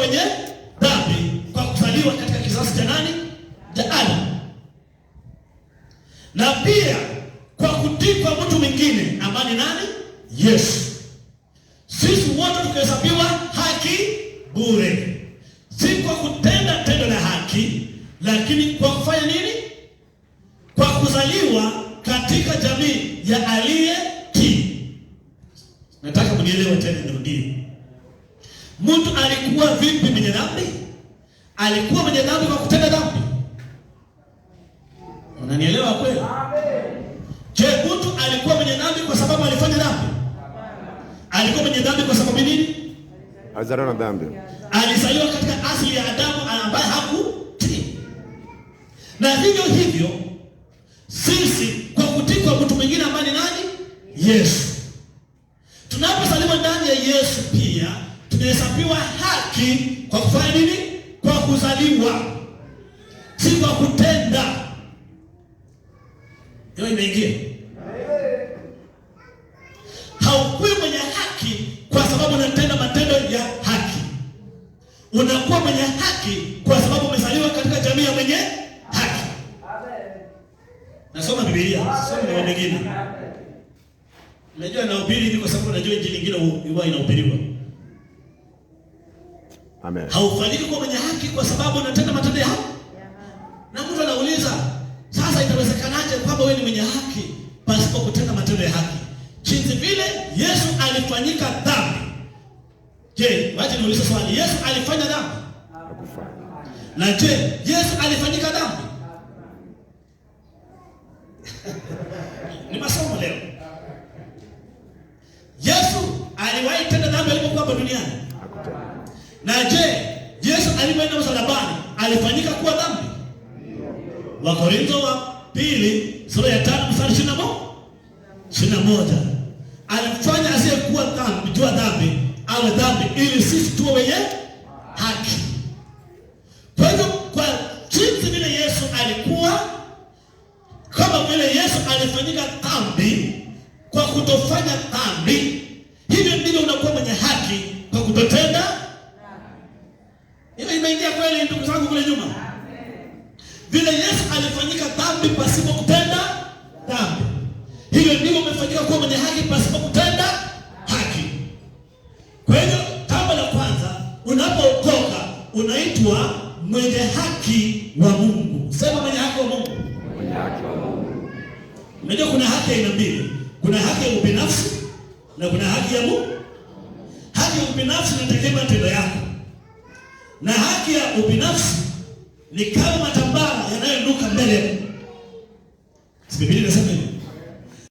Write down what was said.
wenye dhambi kwa kuzaliwa katika kizazi cha nani? Cha Adamu. Na pia kwa kutii kwa mtu mwingine ambaye ni nani? Yesu. Sisi wote tukahesabiwa haki bure. Si kwa kutenda tendo la haki, lakini kwa kufanya nini? Kwa kuzaliwa katika jamii ya aliyetii. Nataka mnielewe tena nirudie. Mtu alikuwa vipi mwenye dhambi? Alikuwa mwenye dhambi kwa kutenda dhambi. Unanielewa kweli? Je, mtu alikuwa mwenye dhambi kwa sababu alifanya dhambi? Alikuwa mwenye dhambi kwa sababu nini? Alizaliwa na dhambi. Alizaliwa katika asili ya Adamu ambaye hakutii. Na hivyo hivyo sisi kwa kutii kwa mtu mwingine ambaye ni nani? Yesu. Tunapozaliwa ndani ya Yesu pia tunahesabiwa haki kwa kufanya nini? Kwa kuzaliwa. Si kwa kutenda. Hiyo imeingia. Haukuwi mwenye haki kwa sababu unatenda matendo ya haki. Unakuwa mwenye haki kwa sababu umezaliwa katika jamii ya mwenye haki. Nasoma Biblia, soma na wengine. Unajua nahubiri hivi kwa sababu najua injili nyingine huwa inahubiriwa. Amen. Haufanyiki kuwa mwenye haki kwa sababu unatenda matendo ya haki. Na mtu anauliza, sasa itawezekanaje kwamba wewe ni mwenye haki pasipo kutenda matendo ya haki? Jinsi vile Yesu alifanyika dhambi. Je, wacha niulize swali. Yesu alifanya dhambi? Hakufanya. Na je, Yesu alifanyika dhambi? Ni masomo leo. Yesu aliwahi tenda dhambi alipokuwa hapa duniani? Hakutenda. Na je, Yesu alipoenda msalabani alifanyika kuwa dhambi? Wakorintho wa pili sura ya 5 mstari 21. Alifanya asiyekuwa dhambi jua dhambi awe dhambi ili sisi tuwe wenye haki. Kwa hivyo kwa jinsi vile Yesu alikuwa, kama vile Yesu alifanyika dhambi kwa kutofanya dhambi, hivyo ndivyo unakuwa mwenye haki kwa kutotenda. Hiyo imeingia kweli ndugu zangu kule nyuma? Vile Yesu alifanyika dhambi pasipo kutenda dhambi, hivyo ndivyo umefanyika kuwa mwenye haki pasipo kutenda haki. Kwa hivyo jambo la kwanza, unapookoka unaitwa mwenye haki wa Mungu. Sema mwenye haki wa Mungu. Mwenye haki wa Mungu. Unajua kuna haki aina mbili. Kuna haki ya ubinafsi na kuna haki ya Mungu. Haki ya ubinafsi inategemea matendo yako. Na haki ya ubinafsi ni kama matambara yanayonuka mbele. Biblia inasema